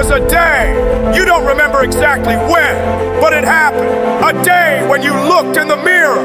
was a day. You don't remember exactly when, but it happened. A day when you looked in the mirror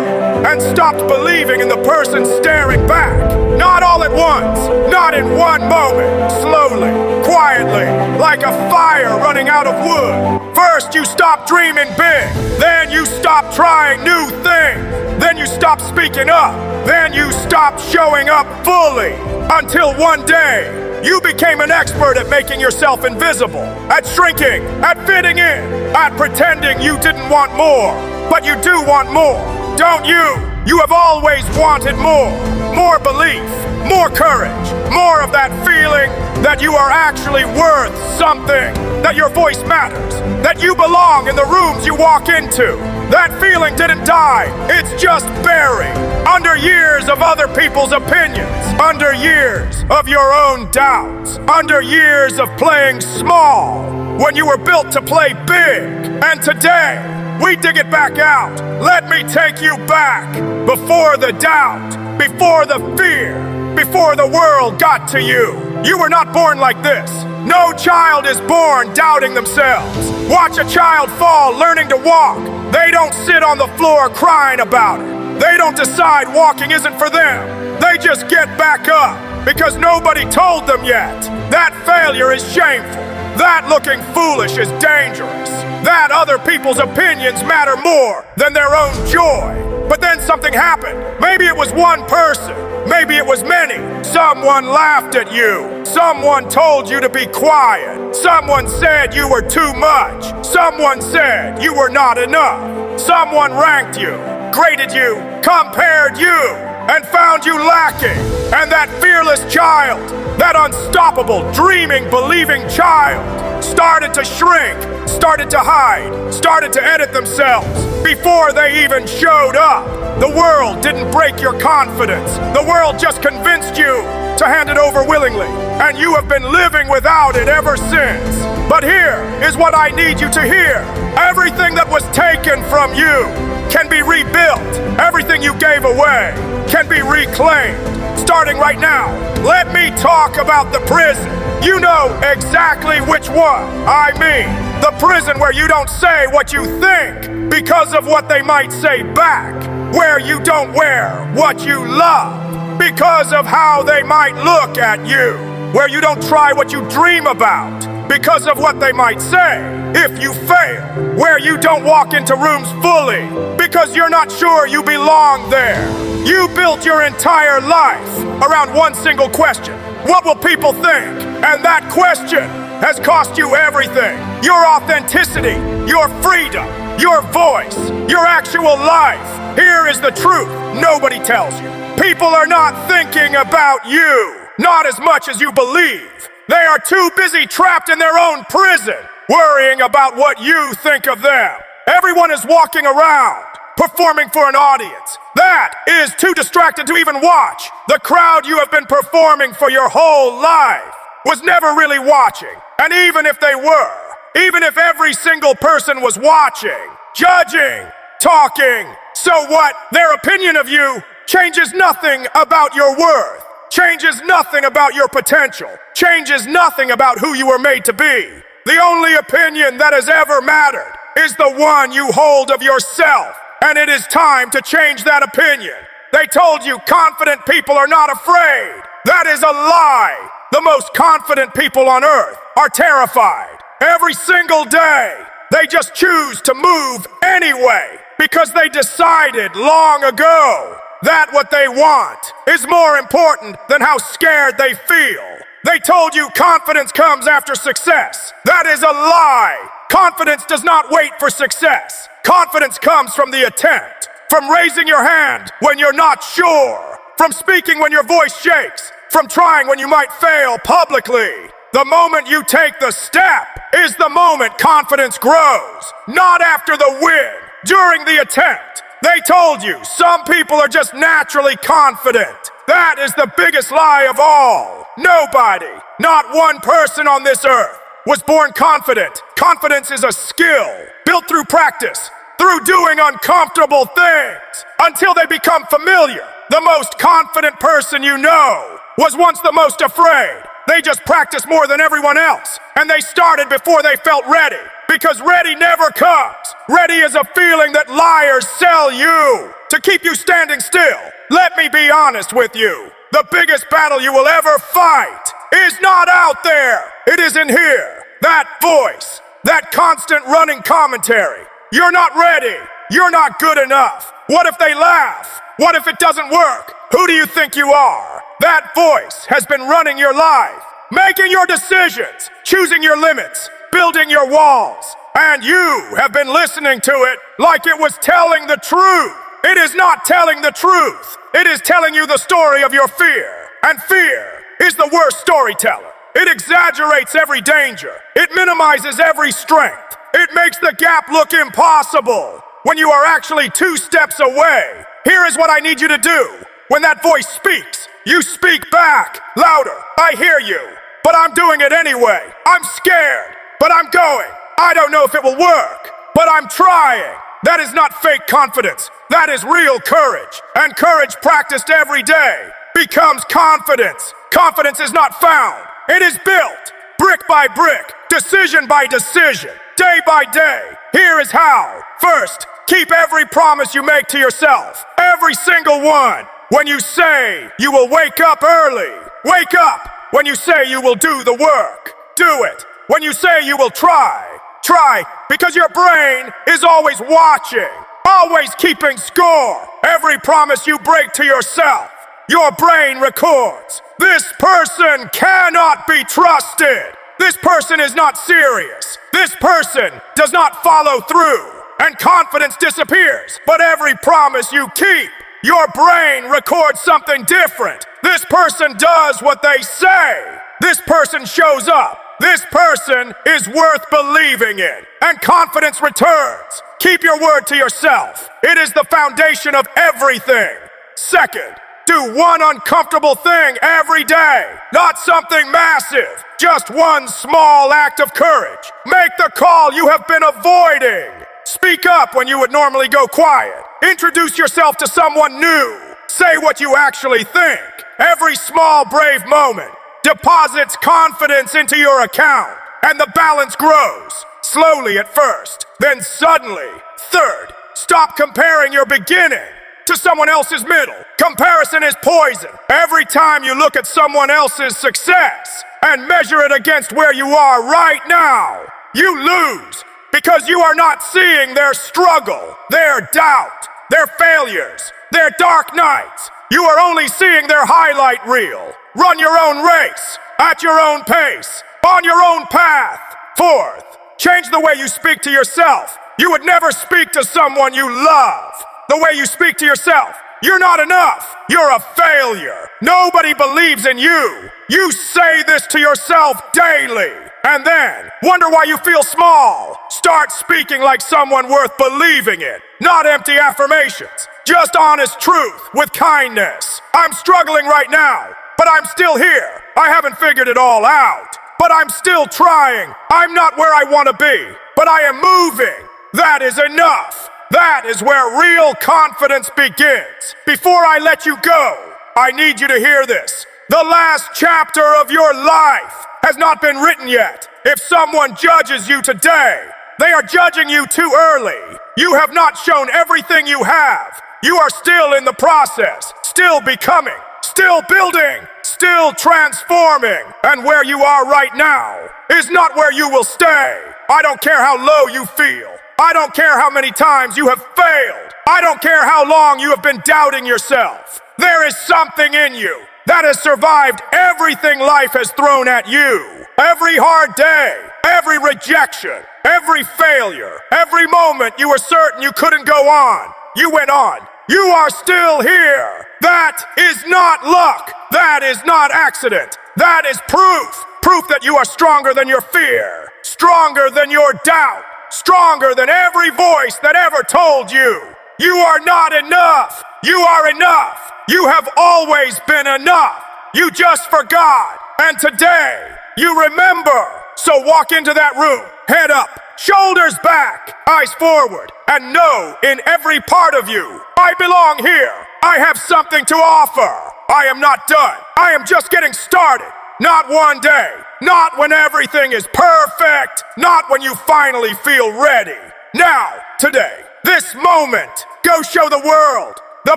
and stopped believing in the person staring back. Not all at once, not in one moment. Slowly, quietly, like a fire running out of wood. First, you stopped dreaming big. Then you stopped trying new things. Then you stopped speaking up. Then you stopped showing up fully. Until one day, you became an expert at making yourself invisible, at shrinking, at fitting in, at pretending you didn't want more. But you do want more, don't you? You have always wanted more. More belief, more courage, more of that feeling that you are actually worth something, that your voice matters, that you belong in the rooms you walk into. That feeling didn't die, it's just buried under years of other people's opinions, under years of your own doubts, under years of playing small when you were built to play big. And today, we dig it back out. Let me take you back before the doubt, before the fear, before the world got to you. You were not born like this. No child is born doubting themselves. Watch a child fall learning to walk. They don't sit on the floor crying about it. They don't decide walking isn't for them. They just get back up because nobody told them yet. That failure is shameful. That looking foolish is dangerous. That other people's opinions matter more than their own joy. But then something happened. Maybe it was one person. Maybe it was many. Someone laughed at you. Someone told you to be quiet. Someone said you were too much. Someone said you were not enough. Someone ranked you, graded you, compared you, and found you lacking. And that fearless child, that unstoppable, dreaming, believing child, started to shrink, started to hide, started to edit themselves before they even showed up. The world didn't break your confidence. The world just convinced you to hand it over willingly, and you have been living without it ever since. But here is what I need you to hear. Everything that was taken from you can be rebuilt. Everything you gave away can be reclaimed. Starting right now, let me talk about the prison. You know exactly which one I mean. The prison where you don't say what you think because of what they might say back. Where you don't wear what you love because of how they might look at you. Where you don't try what you dream about because of what they might say if you fail. Where you don't walk into rooms fully because you're not sure you belong there. You built your entire life around one single question. What will people think? And that question has cost you everything. Your authenticity, your freedom, your voice, your actual life. Here is the truth nobody tells you. People are not thinking about you, not as much as you believe. They are too busy trapped in their own prison, worrying about what you think of them. Everyone is walking around, performing for an audience. That is too distracted to even watch. The crowd you have been performing for your whole life was never really watching. And even if they were, even if every single person was watching, judging, talking, so what? Their opinion of you changes nothing about your worth, changes nothing about your potential, changes nothing about who you were made to be. The only opinion that has ever mattered is the one you hold of yourself, and it is time to change that opinion. They told you confident people are not afraid. That is a lie. The most confident people on earth are terrified. Every single day, they just choose to move anyway because they decided long ago that what they want is more important than how scared they feel. They told you confidence comes after success. That is a lie. Confidence does not wait for success. Confidence comes from the attempt, from raising your hand when you're not sure, from speaking when your voice shakes, from trying when you might fail publicly. The moment you take the step is the moment confidence grows, not after the win, during the attempt. They told you some people are just naturally confident. That is the biggest lie of all. Nobody, not one person on this earth, was born confident. Confidence is a skill built through practice, through doing uncomfortable things until they become familiar. The most confident person you know was once the most afraid. They just practiced more than everyone else, and they started before they felt ready. Because ready never comes. Ready is a feeling that liars sell you to keep you standing still. Let me be honest with you. The biggest battle you will ever fight is not out there. It is in here. That voice, that constant running commentary. You're not ready. You're not good enough. What if they laugh? What if it doesn't work? Who do you think you are? That voice has been running your life, making your decisions, choosing your limits, building your walls. And you have been listening to it like it was telling the truth. It is not telling the truth. It is telling you the story of your fear. And fear is the worst storyteller. It exaggerates every danger. It minimizes every strength. It makes the gap look impossible when you are actually 2 steps away. Here is what I need you to do. When that voice speaks, you speak back louder. I hear you, but I'm doing it anyway. I'm scared, but I'm going. I don't know if it will work, but I'm trying. That is not fake confidence. That is real courage. And courage practiced every day becomes confidence. Confidence is not found. It is built brick by brick, decision by decision, day by day. Here is how. First, keep every promise you make to yourself. Every single one. When you say you will wake up early, wake up. When you say you will do the work, do it. When you say you will try, try. Because your brain is always watching, always keeping score. Every promise you break to yourself, your brain records. This person cannot be trusted. This person is not serious. This person does not follow through. And confidence disappears. But every promise you keep, your brain records something different. This person does what they say. This person shows up. This person is worth believing in. And confidence returns. Keep your word to yourself. It is the foundation of everything. Second, do one uncomfortable thing every day. Not something massive. Just one small act of courage. Make the call you have been avoiding. Speak up when you would normally go quiet. Introduce yourself to someone new. Say what you actually think. Every small brave moment deposits confidence into your account, and the balance grows. Slowly at first, then suddenly. Third, stop comparing your beginning to someone else's middle. Comparison is poison. Every time you look at someone else's success and measure it against where you are right now, you lose. Because you are not seeing their struggle, their doubt, their failures, their dark nights. You are only seeing their highlight reel. Run your own race, at your own pace, on your own path. Fourth, change the way you speak to yourself. You would never speak to someone you love the way you speak to yourself. You're not enough. You're a failure. Nobody believes in you. You say this to yourself daily. And then, wonder why you feel small. Start speaking like someone worth believing in. Not empty affirmations. Just honest truth with kindness. I'm struggling right now, but I'm still here. I haven't figured it all out, but I'm still trying. I'm not where I want to be, but I am moving. That is enough. That is where real confidence begins. Before I let you go, I need you to hear this. The last chapter of your life has not been written yet. If someone judges you today, they are judging you too early. You have not shown everything you have. You are still in the process, still becoming, still building, still transforming. And where you are right now is not where you will stay. I don't care how low you feel. I don't care how many times you have failed. I don't care how long you have been doubting yourself. There is something in you that has survived everything life has thrown at you. Every hard day, every rejection, every failure, every moment you were certain you couldn't go on, you went on. You are still here. That is not luck. That is not accident. That is proof. Proof that you are stronger than your fear, stronger than your doubt, stronger than every voice that ever told you you are not enough. You are enough. You have always been enough. You just forgot. And today, you remember. So walk into that room, head up, shoulders back, eyes forward, and know in every part of you, I belong here. I have something to offer. I am not done. I am just getting started. Not one day. Not when everything is perfect. Not when you finally feel ready. Now, today, this moment, go show the world the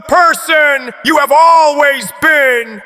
person you have always been.